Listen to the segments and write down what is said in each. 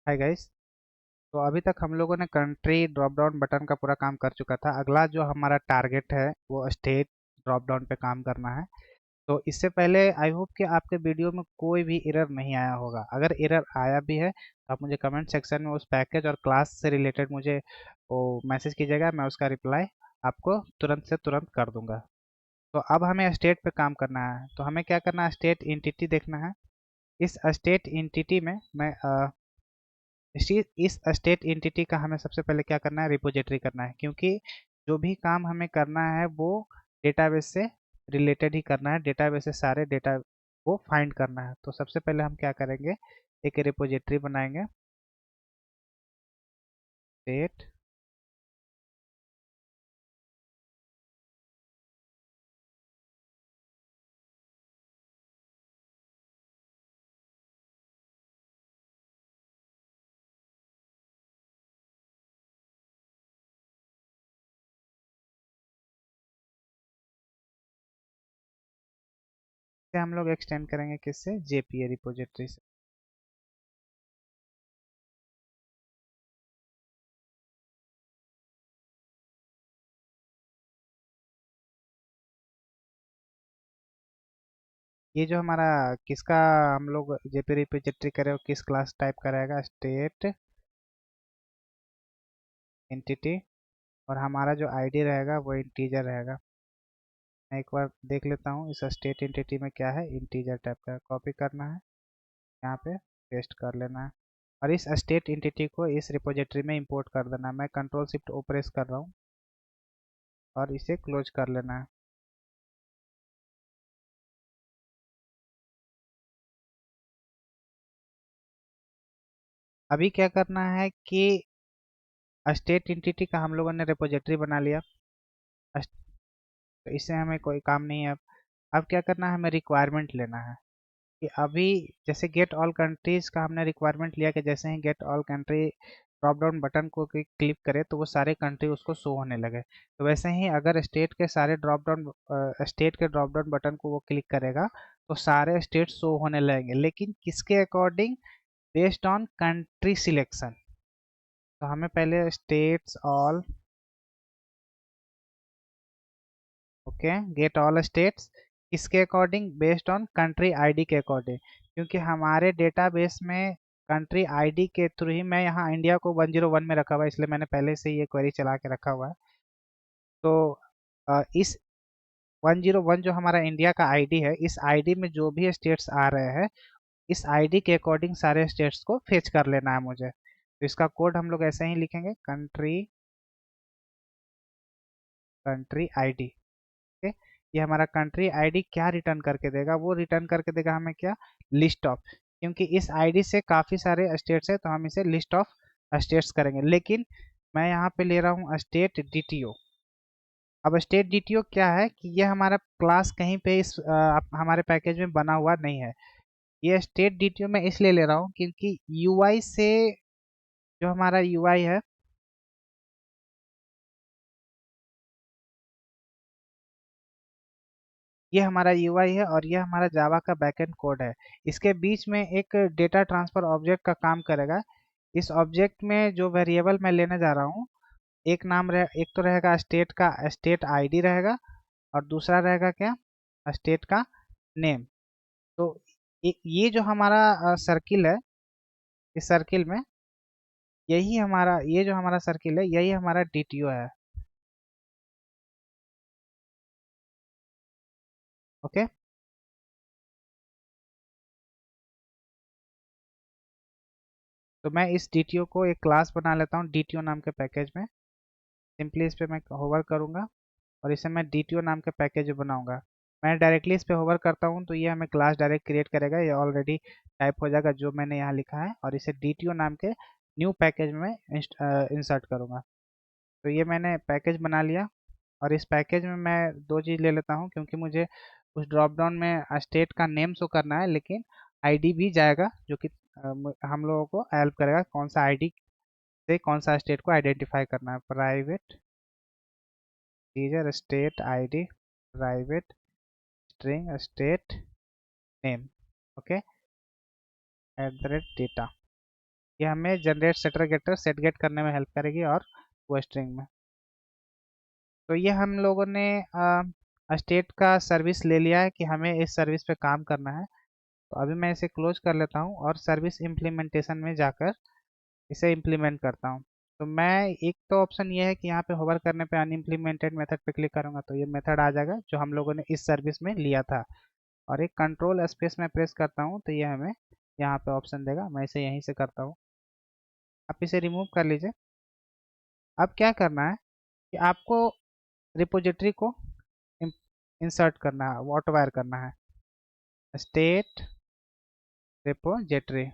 Hi guys. तो अभी तक हम लोगों ने कंट्री ड्रॉप डाउन बटन का पूरा काम कर चुका था। अगला जो हमारा टारगेट है वो स्टेट ड्रॉप डाउन पे काम करना है। तो इससे पहले आई होप कि आपके वीडियो में कोई भी एरर नहीं आया होगा। अगर एरर आया भी है तो आप मुझे कमेंट सेक्शन में उस पैकेज और क्लास से रिलेटेड मुझे वो मैसेज कीजिएगा, मैं उसका रिप्लाई आपको तुरंत से तुरंत कर दूंगा। तो अब हमें स्टेट पे काम करना है। तो हमें क्या करना है, स्टेट इंटिटी देखना है। इस स्टेट इंटिटी में मैं इस स्टेट एंटिटी का हमें सबसे पहले क्या करना है, रिपोजिटरी करना है, क्योंकि जो भी काम हमें करना है वो डेटाबेस से रिलेटेड ही करना है। डेटाबेस से सारे डेटा को फाइंड करना है। तो सबसे पहले हम क्या करेंगे, एक रिपोजिटरी बनाएंगे। स्टेट से हम लोग एक्सटेंड करेंगे किससे, जेपीए रिपोजिटरी से। ये जो हमारा किसका हम लोग जेपी रिपोजिटरी करें, वो किस क्लास टाइप का रहेगा, स्टेट एंटिटी, और हमारा जो आईडी रहेगा वो इंटीजर रहेगा। मैं एक बार देख लेता हूँ इस स्टेट एंटिटी में क्या है, इंटीजर टाइप का। कॉपी करना है, यहाँ पे पेस्ट कर लेना है, और इस स्टेट एंटिटी को इस रिपोजिटरी में इंपोर्ट कर देना है। मैं कंट्रोल शिफ्ट ओ प्रेस कर रहा हूँ और इसे क्लोज कर लेना है। अभी क्या करना है कि स्टेट एंटिटी का हम लोगों ने रिपोजिटरी बना लिया। तो इससे हमें कोई काम नहीं है। अब क्या करना है, हमें रिक्वायरमेंट लेना है कि अभी जैसे गेट ऑल कंट्रीज का हमने रिक्वायरमेंट लिया कि जैसे ही get all country drop down button को क्लिक करे तो वो सारे कंट्री उसको शो होने लगे। तो वैसे ही अगर स्टेट के सारे ड्रॉप डाउन स्टेट के ड्रॉप डाउन बटन को वो क्लिक करेगा तो सारे स्टेट शो होने लगेंगे, लेकिन किसके according, based on country selection. तो हमें पहले states all, okay, get all states किसके according, based on country ID के अकॉर्डिंग, क्योंकि हमारे डेटाबेस में कंट्री आईडी के थ्रू ही, मैं यहाँ इंडिया को 101 में रखा हुआ है इसलिए मैंने पहले से ही ये क्वेरी चला के रखा हुआ है। तो इस 101 जो हमारा इंडिया का आईडी है, इस आईडी में जो भी स्टेट्स आ रहे हैं, इस आईडी के अकॉर्डिंग सारे स्टेट्स को फेच कर लेना है मुझे। तो इसका कोड हम लोग ऐसे ही लिखेंगे, कंट्री कंट्री आईडी। ओके, ये हमारा कंट्री आईडी क्या रिटर्न करके देगा, वो रिटर्न करके देगा हमें क्या, लिस्ट ऑफ। क्योंकि इस आईडी से काफ़ी सारे स्टेट्स है तो हम इसे लिस्ट ऑफ स्टेट्स करेंगे, लेकिन मैं यहाँ पे ले रहा हूँ स्टेट डीटीओ। अब स्टेट डीटीओ क्या है कि ये हमारा क्लास कहीं पे इस हमारे पैकेज में बना हुआ नहीं है। ये स्टेट डीटीओ मैं इसलिए ले रहा हूँ क्योंकि यूआई से, जो हमारा यूआई है, ये हमारा यूआई है और ये हमारा जावा का बैकएंड कोड है। इसके बीच में एक डेटा ट्रांसफर ऑब्जेक्ट का काम करेगा। इस ऑब्जेक्ट में जो वेरिएबल मैं लेने जा रहा हूँ, एक तो रहेगा स्टेट का स्टेट आईडी रहेगा, और दूसरा रहेगा क्या, स्टेट का नेम। तो ये जो हमारा सर्किल है, इस सर्किल में यही हमारा, ये जो हमारा सर्किल है यही हमारा डीटीओ है। ओके, तो मैं इस डीटीओ को एक क्लास बना लेता हूँ डीटीओ नाम के पैकेज में। सिंपली इस पे मैं होवर करूँगा और इसे मैं डीटीओ नाम के पैकेज बनाऊंगा। मैं डायरेक्टली इस पे होवर करता हूँ तो ये हमें क्लास डायरेक्ट क्रिएट करेगा, ये ऑलरेडी टाइप हो जाएगा जो मैंने यहाँ लिखा है, और इसे डीटीओ नाम के न्यू पैकेज में इंसर्ट करूँगा। तो ये मैंने पैकेज बना लिया, और इस पैकेज में मैं दो चीज़ ले लेता हूँ, क्योंकि मुझे उस ड्रॉप डाउन में स्टेट का नेम शो करना है, लेकिन आईडी भी जाएगा जो कि हम लोगों को हेल्प करेगा कौन सा आईडी से कौन सा स्टेट को आइडेंटिफाई करना है। Private integer state ID, private string state name, okay, at the rate data. ये हमें generate setter getter set get करने में हेल्प करेगी और वो स्ट्रिंग में। तो ये हम लोगों ने स्टेट का सर्विस ले लिया है कि हमें इस सर्विस पे काम करना है। तो अभी मैं इसे क्लोज कर लेता हूँ और सर्विस इम्प्लीमेंटेशन में जाकर इसे इम्प्लीमेंट करता हूँ। तो मैं एक तो ऑप्शन ये है कि यहाँ पे होवर करने पे अनइम्प्लीमेंटेड मेथड पे क्लिक करूँगा तो ये मेथड आ जाएगा जो हम लोगों ने इस सर्विस में लिया था। और एक कंट्रोल स्पेस में प्रेस करता हूँ तो ये हमें यहाँ पे ऑप्शन देगा। मैं इसे यहीं से करता हूँ। आप इसे रिमूव कर लीजिए। अब क्या करना है कि आपको रिपोजिटरी को इंसर्ट करना है, ऑटो वायर करना है। स्टेट रिपोजिटरी,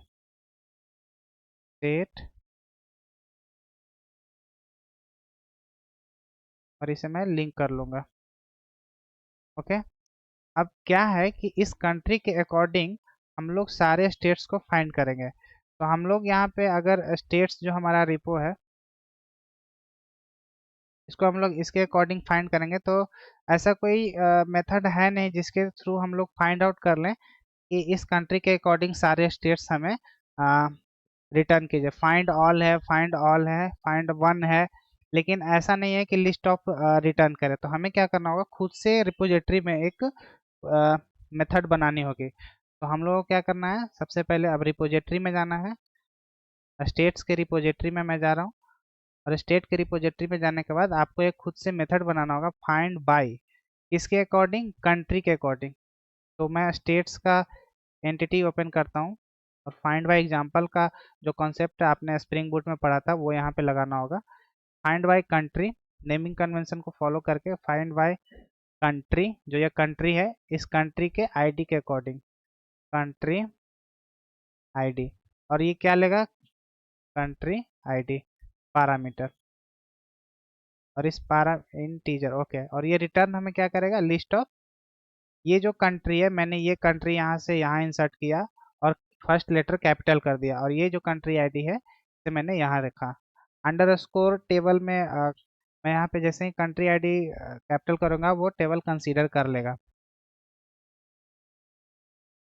स्टेट, और इसे मैं लिंक कर लूँगा। ओके। अब क्या है कि इस कंट्री के अकॉर्डिंग हम लोग सारे स्टेट्स को फाइंड करेंगे। तो हम लोग यहाँ पे अगर स्टेट्स जो हमारा रिपो है इसको हम लोग इसके अकॉर्डिंग फाइंड करेंगे तो ऐसा कोई मेथड है नहीं जिसके थ्रू हम लोग फाइंड आउट कर लें कि इस कंट्री के अकॉर्डिंग सारे स्टेट्स हमें रिटर्न कीजिए। फाइंड ऑल है, फाइंड ऑल है, फाइंड वन है, लेकिन ऐसा नहीं है कि लिस्ट ऑफ रिटर्न करे। तो हमें क्या करना होगा, खुद से रिपोजिटरी में एक मेथड बनानी होगी। तो हम लोगों को क्या करना है, सबसे पहले अब रिपोजिटरी में जाना है। स्टेट्स के रिपोजिटरी में मैं जा रहा हूँ और स्टेट के रिपोजिटरी में जाने के बाद आपको एक खुद से मेथड बनाना होगा फाइंड बाय, किसके अकॉर्डिंग, कंट्री के अकॉर्डिंग। तो मैं स्टेट्स का एंटिटी ओपन करता हूँ और फाइंड बाय एग्जांपल का जो कॉन्सेप्ट आपने स्प्रिंग बूट में पढ़ा था वो यहाँ पे लगाना होगा। Find by country, naming convention को फॉलो करके फाइंड बाय कंट्री, जो ये कंट्री है इस कंट्री के आईडी के अकॉर्डिंग, कंट्री आईडी। और ये क्या लेगा, कंट्री आईडी पैरामीटर, और इस पारा इंटीजर। ओके। और ये रिटर्न हमें क्या करेगा, लिस्ट ऑफ, ये जो कंट्री है मैंने ये कंट्री यहाँ से यहाँ इंसर्ट किया और फर्स्ट लेटर कैपिटल कर दिया, और ये जो कंट्री आईडी है इसे मैंने यहाँ रखा। अंडर स्कोर टेबल में मैं यहाँ पे जैसे ही कंट्री आईडी कैपिटल करूँगा वो टेबल कंसीडर कर लेगा।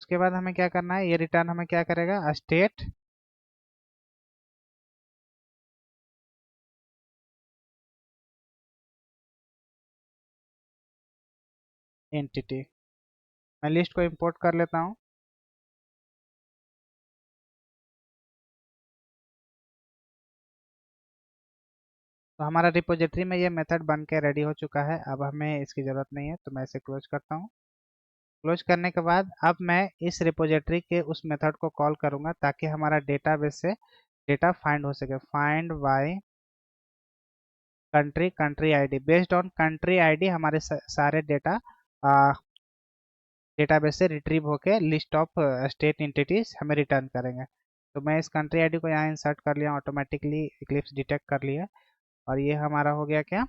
उसके बाद हमें क्या करना है, ये रिटर्न हमें क्या करेगा, स्टेट एंटिटी। मैं लिस्ट को इंपोर्ट कर लेता हूँ। तो हमारा रिपोजिटरी में ये मेथड बन के रेडी हो चुका है। अब हमें इसकी ज़रूरत नहीं है तो मैं इसे क्लोज करता हूँ। क्लोज करने के बाद अब मैं इस रिपोजिटरी के उस मेथड को कॉल करूँगा ताकि हमारा डेटाबेस से डेटा फाइंड हो सके। Find by country, country ID, based on country ID हमारे सारे डेटा डेटाबेस से रिट्रीव होके लिस्ट ऑफ स्टेट एंटिटीज हमें रिटर्न करेंगे। तो मैं इस कंट्री आईडी को यहाँ इंसर्ट कर लिया, ऑटोमेटिकली इक्लिप्स डिटेक्ट कर लिया, और ये हमारा हो गया क्या,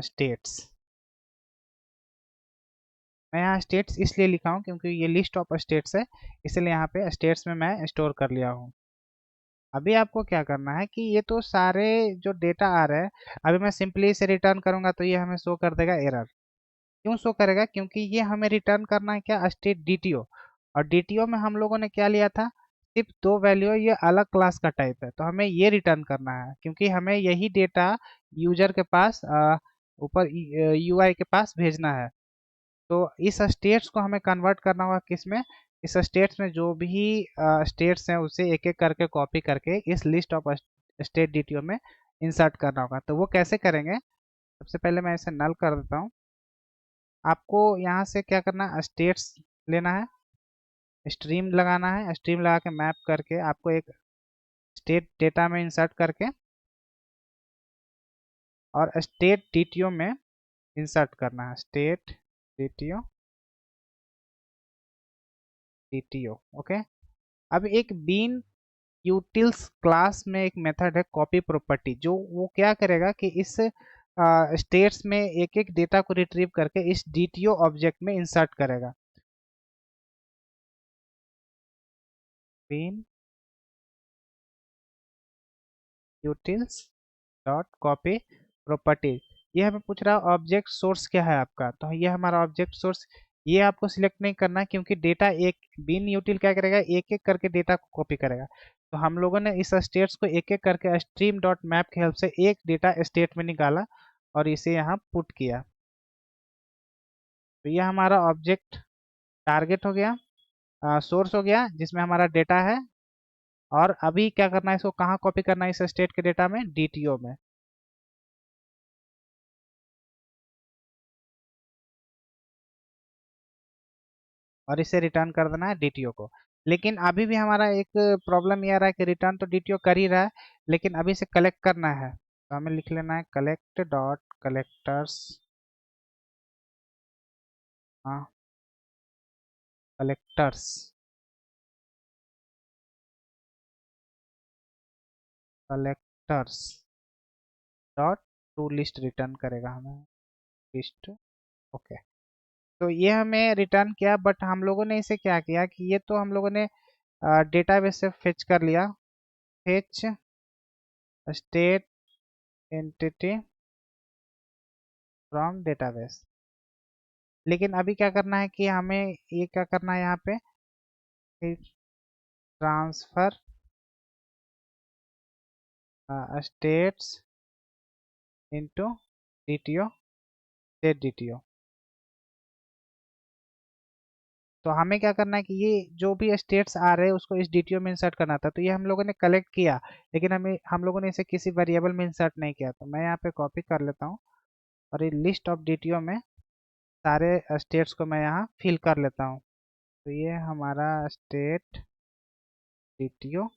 स्टेट्स। मैं यहाँ स्टेट्स इसलिए लिखा हूँ क्योंकि ये लिस्ट ऑफ स्टेट्स है, इसलिए यहाँ पे स्टेट्स में मैं स्टोर कर लिया हूँ। अभी आपको क्या करना है कि ये तो सारे जो डेटा आ रहे हैं, अभी मैं सिंपली इसे रिटर्न करूँगा तो ये हमें शो कर देगा एरर। क्यों शो करेगा, क्योंकि ये हमें रिटर्न करना है क्या, स्टेट डीटीओ। और डीटीओ में हम लोगों ने क्या लिया था, सिर्फ दो वैल्यू, ये अलग क्लास का टाइप है तो हमें ये रिटर्न करना है क्योंकि हमें यही डेटा यूजर के पास ऊपर यूआई के पास भेजना है। तो इस स्टेट्स को हमें कन्वर्ट करना होगा किस में, इस स्टेट्स में जो भी स्टेट्स हैं उसे एक एक करके कॉपी करके इस लिस्ट ऑफ स्टेट डीटीओ में इंसर्ट करना होगा। तो वो कैसे करेंगे, सबसे पहले मैं इसे नल कर देता हूँ। आपको यहाँ से क्या करना है, स्टेट्स लेना है, स्ट्रीम लगाना है, स्ट्रीम लगा के मैप करके आपको एक स्टेट डेटा में इंसर्ट करके और स्टेट डीटीओ में इंसर्ट करना है, स्टेट डीटीओ, डीटीओ। ओके। अब एक बीन यूटिल्स क्लास में एक मेथड है कॉपी प्रॉपर्टी, जो वो क्या करेगा कि इस स्टेट्स में एक एक डेटा को रिट्रीव करके इस डीटीओ ऑब्जेक्ट में इंसर्ट करेगा। Bean utils dot copy property, ये हमें पूछ रहा है ऑब्जेक्ट सोर्स क्या है आपका, तो ये हमारा ऑब्जेक्ट सोर्स ये आपको सिलेक्ट नहीं करना क्योंकि डेटा एक बिन यूटिल क्या करेगा, एक एक करके डेटा को कॉपी करेगा। तो हम लोगों ने इस स्टेट्स को एक एक करके स्ट्रीम डॉट मैप की हेल्प से एक डेटा स्टेट में निकाला और इसे यहाँ पुट किया। तो ये हमारा ऑब्जेक्ट टारगेट हो गया, सोर्स हो गया जिसमें हमारा डेटा है। और अभी क्या करना है, इसको कहाँ कॉपी करना है, इस स्टेट के डेटा में डीटीओ में। और इसे रिटर्न कर देना है डीटीओ को। लेकिन अभी भी हमारा एक प्रॉब्लम ये आ रहा है कि रिटर्न तो डीटीओ कर ही रहा है, लेकिन अभी इसे कलेक्ट करना है। तो हमें लिख लेना है कलेक्ट डॉट कलेक्टर्स, हाँ collectors, collectors dot to list return करेगा हमें लिस्ट। ओके, तो ये हमें रिटर्न किया, बट हम लोगों ने इसे क्या किया कि ये तो हम लोगों ने डेटाबेस से फेच कर लिया, fetch state entity from database. लेकिन अभी क्या करना है कि हमें ये क्या करना है यहाँ पे, transfer states into DTO, state DTO. तो हमें क्या करना है कि ये जो भी स्टेट्स आ रहे हैं उसको इस डीटीओ में इंसर्ट करना था। तो ये हम लोगों ने कलेक्ट किया, लेकिन हम लोगों ने इसे किसी वेरिएबल में इंसर्ट नहीं किया। तो मैं यहाँ पे कॉपी कर लेता हूँ और ये लिस्ट ऑफ डीटीओ में सारे स्टेट्स को मैं यहाँ फिल कर लेता हूँ। तो ये हमारा स्टेट डीटीओ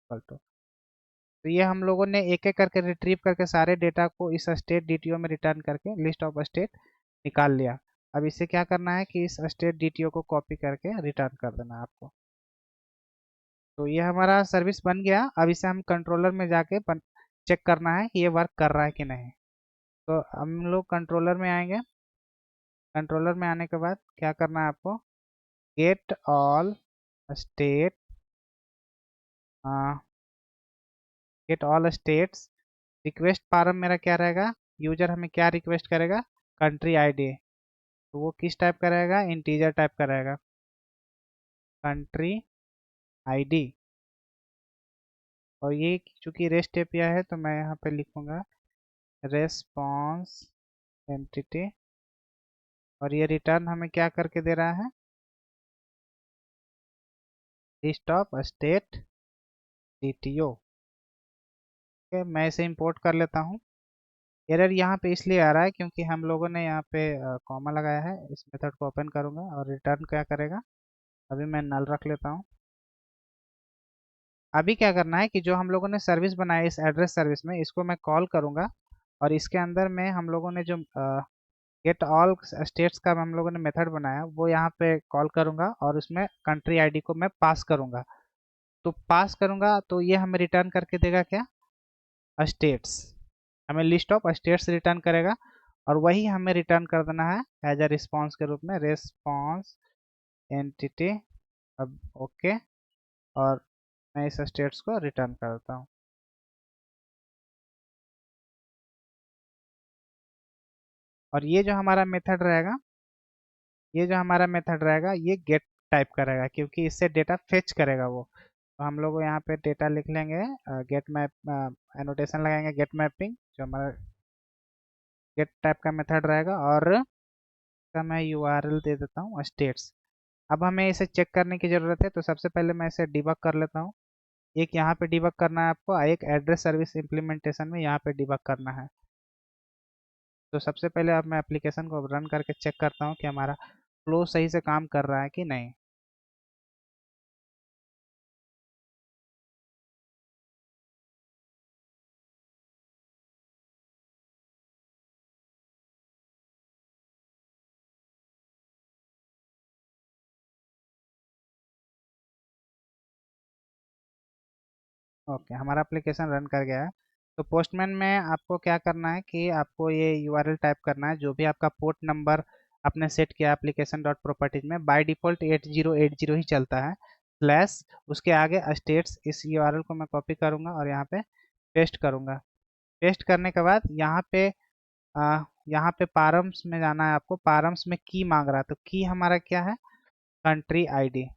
पलटो। तो ये हम लोगों ने एक एक करके रिट्रीव करके सारे डेटा को इस स्टेट डीटीओ में रिटर्न करके लिस्ट ऑफ स्टेट निकाल लिया। अब इसे क्या करना है कि इस स्टेट डीटीओ को कॉपी करके रिटर्न कर देना है आपको। तो ये हमारा सर्विस बन गया। अब इसे हम कंट्रोलर में जाके चेक करना है कि ये वर्क कर रहा है कि नहीं। तो हम लोग कंट्रोलर में आएंगे। कंट्रोलर में आने के बाद क्या करना है आपको, get all state, get all states, request param मेरा क्या रहेगा, यूजर हमें क्या रिक्वेस्ट करेगा, कंट्री आईडी। तो वो किस टाइप का रहेगा, इंटीजर टाइप का रहेगा, कंट्री आईडी। और ये चूंकि रेस्ट एपीआई है तो मैं यहाँ पे लिखूंगा रेस्पॉन्स एंटिटी। और ये रिटर्न हमें क्या करके दे रहा है, लिस्ट ऑफ स्टेट डीटीओ। मैं इसे इंपोर्ट कर लेता हूँ। एरर यहाँ पे इसलिए आ रहा है क्योंकि हम लोगों ने यहाँ पे कॉमा लगाया है। इस मेथड को ओपन करूँगा और रिटर्न क्या करेगा, अभी मैं नल रख लेता हूँ। अभी क्या करना है कि जो हम लोगों ने सर्विस बनाया इस एड्रेस सर्विस में, इसको मैं कॉल करूँगा और इसके अंदर में हम लोगों ने जो गेट ऑल स्टेट्स का हम लोगों ने मेथड बनाया वो यहाँ पे कॉल करूँगा और उसमें कंट्री आईडी को मैं पास करूँगा। तो पास करूँगा तो ये हमें रिटर्न करके देगा क्या, स्टेट्स, हमें लिस्ट ऑफ स्टेट्स रिटर्न करेगा। और वही हमें रिटर्न कर देना है एज अ रिस्पॉन्स के रूप में, रिस्पॉन्स एंटिटी। अब ओके, और मैं इस स्टेट्स को रिटर्न करता हूँ। और ये जो हमारा मेथड रहेगा ये गेट टाइप का रहेगा क्योंकि इससे डेटा फेच करेगा वो। तो हम लोग यहाँ पे डेटा लिख लेंगे, गेट मैप एनोटेशन लगाएंगे गेट मैपिंग, जो हमारा गेट टाइप का मेथड रहेगा। और इसका मैं यूआरएल दे देता हूँ स्टेट्स। अब हमें इसे चेक करने की ज़रूरत है, तो सबसे पहले मैं इसे डिबग कर लेता हूँ। एक यहाँ पे डिबग करना है आपको, एक एड्रेस सर्विस इम्प्लीमेंटेशन में यहाँ पे डिबग करना है। तो सबसे पहले अब मैं एप्लीकेशन को रन करके चेक करता हूँ कि हमारा फ्लो सही से काम कर रहा है कि नहीं। ओके, हमारा एप्लीकेशन रन कर गया है। तो पोस्टमैन में आपको क्या करना है कि आपको ये यूआरएल टाइप करना है, जो भी आपका पोर्ट नंबर आपने सेट किया एप्लीकेशन डॉट प्रॉपर्टीज में, बाय डिफ़ॉल्ट 8080 ही चलता है, स्लैश उसके आगे स्टेट्स। इस यूआरएल को मैं कॉपी करूँगा और यहाँ पे पेस्ट करूँगा। पेस्ट करने के बाद यहाँ पे यहाँ पे पारम्स में जाना है आपको। पारम्स में की मांग रहा है, तो की हमारा क्या है, कंट्री आईडी।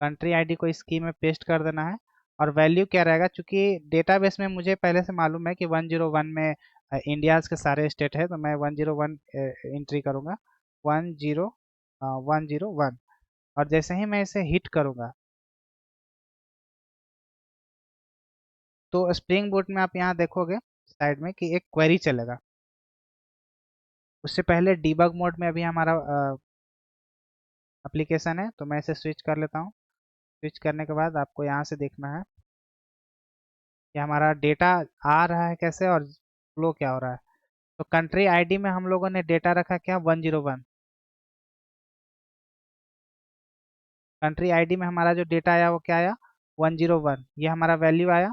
कंट्री आईडी को इस की में पेस्ट कर देना है। और वैल्यू क्या रहेगा, चूंकि डेटाबेस में मुझे पहले से मालूम है कि 101 में इंडियाज़ के सारे स्टेट है, तो मैं 101 एंट्री करूँगा, 101। और जैसे ही मैं इसे हिट करूँगा तो स्प्रिंग बूट में आप यहाँ देखोगे साइड में कि एक क्वेरी चलेगा। उससे पहले डीबग मोड में अभी हमारा एप्लीकेशन है, तो मैं इसे स्विच कर लेता हूँ। स्विच करने के बाद आपको यहाँ से देखना है कि हमारा डेटा आ रहा है कैसे और फ्लो क्या हो रहा है। तो कंट्री आईडी में हम लोगों ने डेटा रखा क्या, 101। कंट्री आईडी में हमारा जो डेटा आया वो क्या आया, 101, ये हमारा वैल्यू आया।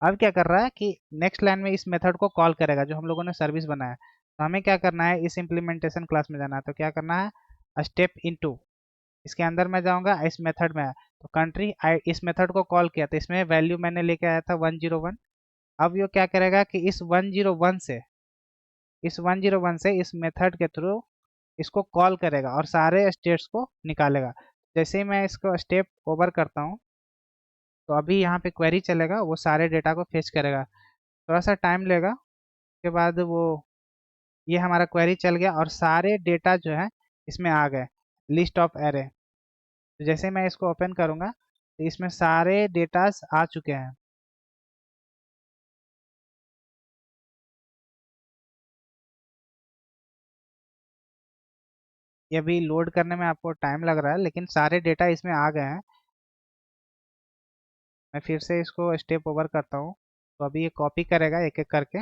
अब क्या कर रहा है कि नेक्स्ट लाइन में इस मेथड को कॉल करेगा जो हम लोगों ने सर्विस बनाया है। तो हमें क्या करना है, इस इम्प्लीमेंटेशन क्लास में जाना है। तो क्या करना है, स्टेप इनटू, इसके अंदर मैं जाऊंगा, इस मेथड में है तो कंट्री आई, इस मेथड को कॉल किया तो इसमें वैल्यू मैंने लेके आया था 101। अब ये क्या करेगा कि इस 101 से इस मेथड के थ्रू इसको कॉल करेगा और सारे स्टेट्स को निकालेगा। जैसे ही मैं इसको स्टेप ओवर करता हूँ तो अभी यहाँ पे क्वेरी चलेगा, वो सारे डेटा को फेच करेगा। थोड़ा सा टाइम लेगा, उसके बाद वो, ये हमारा क्वेरी चल गया और सारे डेटा जो है इसमें आ गए, लिस्ट ऑफ एरे। तो जैसे मैं इसको ओपन करूँगा तो इसमें सारे डेटास आ चुके हैं। ये अभी लोड करने में आपको टाइम लग रहा है, लेकिन सारे डेटा इसमें आ गए हैं। मैं फिर से इसको स्टेप ओवर करता हूँ, तो अभी ये कॉपी करेगा एक एक करके।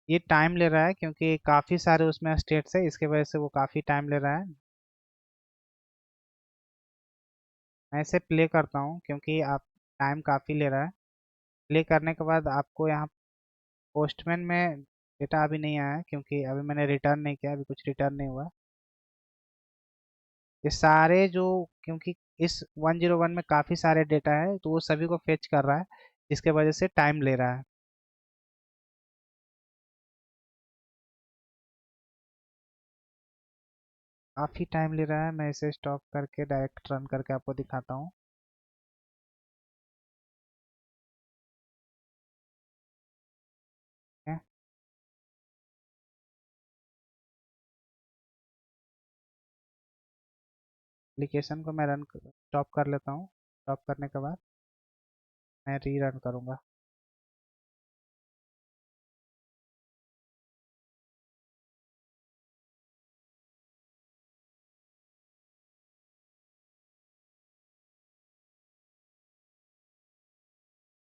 ये टाइम ले रहा है क्योंकि काफ़ी सारे उसमें स्टेट्स है, इसके वजह से वो काफ़ी टाइम ले रहा है। मैं इसे प्ले करता हूँ क्योंकि आप टाइम काफ़ी ले रहा है। प्ले करने के बाद आपको यहाँ पोस्टमैन में डेटा अभी नहीं आया है क्योंकि अभी मैंने रिटर्न नहीं किया, अभी कुछ रिटर्न नहीं हुआ। ये सारे जो, क्योंकि इस 101 में काफ़ी सारे डेटा है तो वो सभी को फेच कर रहा है, जिसके वजह से टाइम ले रहा है। काफ़ी टाइम ले रहा है। मैं इसे स्टॉप करके डायरेक्ट रन करके आपको दिखाता हूँ। एप्लीकेशन को मैं रन स्टॉप कर लेता हूँ। स्टॉप करने के बाद मैं री रन करूँगा।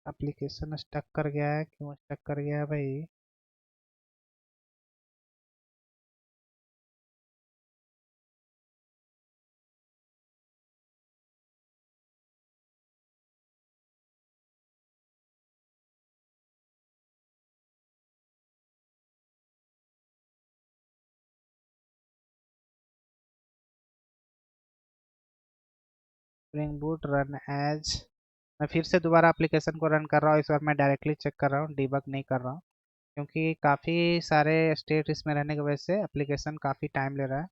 एप्लीकेशन स्टक कर गया है, क्यों स्टक कर गया है भाई। स्प्रिंग बूट रन एज, मैं फिर से दोबारा एप्लीकेशन को रन कर रहा हूँ। इस बार मैं डायरेक्टली चेक कर रहा हूँ, डीबग नहीं कर रहा हूँ, क्योंकि काफ़ी सारे स्टेट इसमें रहने की वजह से एप्लीकेशन काफ़ी टाइम ले रहा है।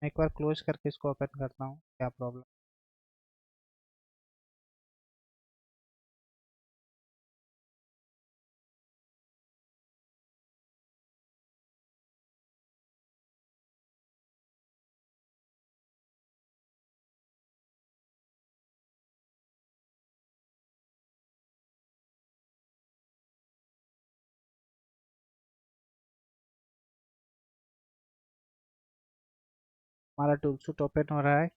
मैं एक बार क्लोज करके इसको ओपन करता हूँ, क्या प्रॉब्लम। हमारा टूल सूट ओपन हो रहा है।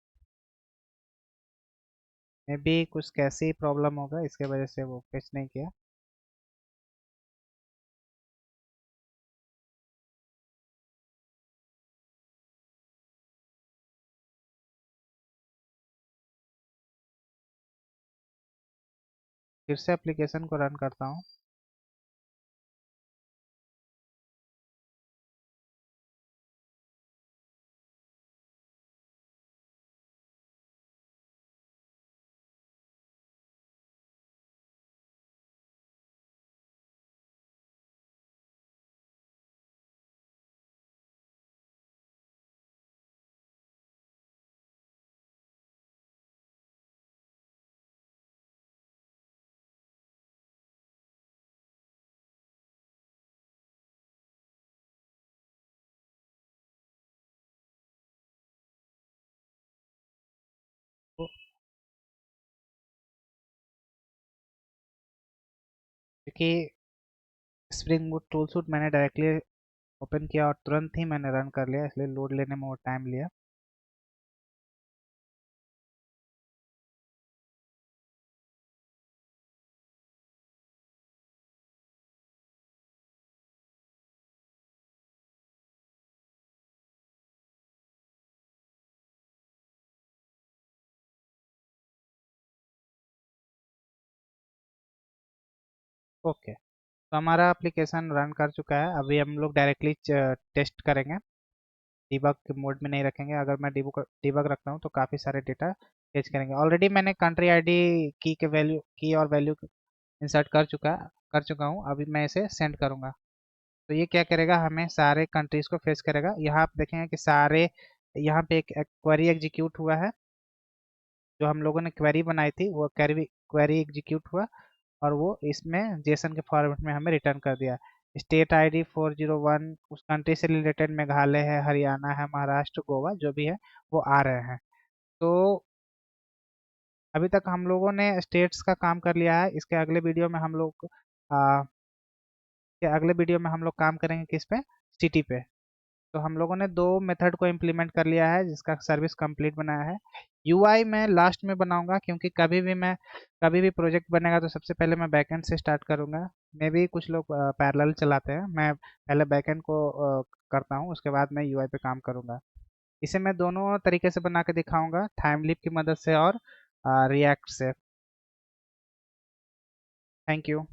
मे बी कुछ कैसे ही प्रॉब्लम होगा, इसके वजह से वो फेच नहीं किया। फिर से एप्लीकेशन को रन करता हूँ। तो क्योंकि स्प्रिंग बूट टूल सूट मैंने डायरेक्टली ओपन किया और तुरंत ही मैंने रन कर लिया, इसलिए लोड लेने में वो टाइम लिया। ओके, तो हमारा एप्लीकेशन रन कर चुका है। अभी हम लोग डायरेक्टली टेस्ट करेंगे, डिबग मोड में नहीं रखेंगे। अगर मैं डिबग रखता हूँ तो काफ़ी सारे डेटा फेच करेंगे। ऑलरेडी मैंने कंट्री आईडी की और वैल्यू इंसर्ट कर चुका हूँ। अभी मैं इसे सेंड करूँगा तो ये क्या करेगा, हमें सारे कंट्रीज को फेच करेगा। यहाँ आप देखेंगे कि सारे, यहाँ पे एक क्वेरी एग्जीक्यूट हुआ है। जो हम लोगों ने क्वेरी बनाई थी वो क्वेरी एग्जीक्यूट हुआ और वो इसमें जेसन के फॉर्मेट में हमें रिटर्न कर दिया। स्टेट आईडी 401 उस कंट्री से रिलेटेड मेघालय है, हरियाणा है, महाराष्ट्र, गोवा जो भी है वो आ रहे हैं। तो अभी तक हम लोगों ने स्टेट्स का काम कर लिया है। इसके अगले वीडियो में हम लोग काम करेंगे किस पे, सिटी पे। तो हम लोगों ने दो मेथड को इम्प्लीमेंट कर लिया है जिसका सर्विस कंप्लीट बनाया है। यूआई मैं लास्ट में बनाऊंगा, क्योंकि कभी भी प्रोजेक्ट बनेगा तो सबसे पहले मैं बैकएंड से स्टार्ट करूंगा। मे भी कुछ लोग पैरेलल चलाते हैं, मैं पहले बैकएंड को करता हूं, उसके बाद मैं यूआई पे काम करूंगा। इसे मैं दोनों तरीके से बना के दिखाऊंगा, टाइमलीप की मदद से और रिएक्ट से। Thank you.